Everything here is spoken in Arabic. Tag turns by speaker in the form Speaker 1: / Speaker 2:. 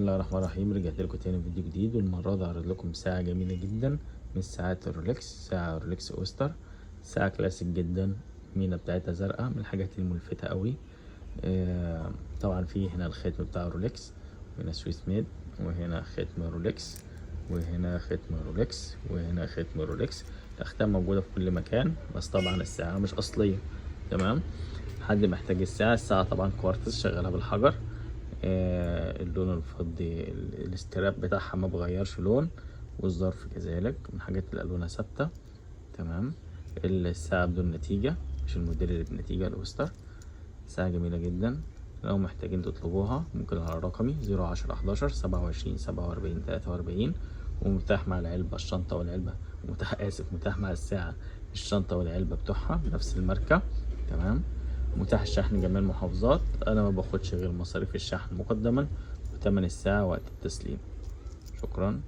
Speaker 1: بسم الله الرحمن الرحيم. رجعت لكم تاني فيديو جديد، والمرة دي هعرض لكم ساعة جميلة جدا من ساعات الرولكس. ساعة رولكس اوستر، ساعة كلاسيك جدا، المينا بتاعتها زرقاء، من الحاجات الملفتة قوي. طبعا في هنا الختم بتاع رولكس، وهنا سويس ميد، وهنا ختم رولكس، وهنا ختم رولكس، وهنا ختم رولكس. الأختام موجودة في كل مكان، بس طبعا الساعة مش أصلية. تمام. حد محتاج الساعة طبعا كوارتز شغالة بالحجر. اللون الفضي، الاستراب بتاعها ما بغيرش لون، والظرف كذلك من حاجات اللي الوانها ثابته. تمام. الساعه بدون نتيجه، مش الموديل اللي بنتيجه الاوستر. ساعه جميله جدا، لو محتاجين تطلبوها ممكن على رقمي 010 11 27 47 43. ومتاح مع العلبه الشنطه والعلبه، متاح مع الساعه الشنطه والعلبه بتوعها بنفس الماركه. تمام. متاح الشحن جميع المحافظات. انا ما باخدش غير مصاريف الشحن مقدما، وتمن الساعة وقت التسليم. شكرا.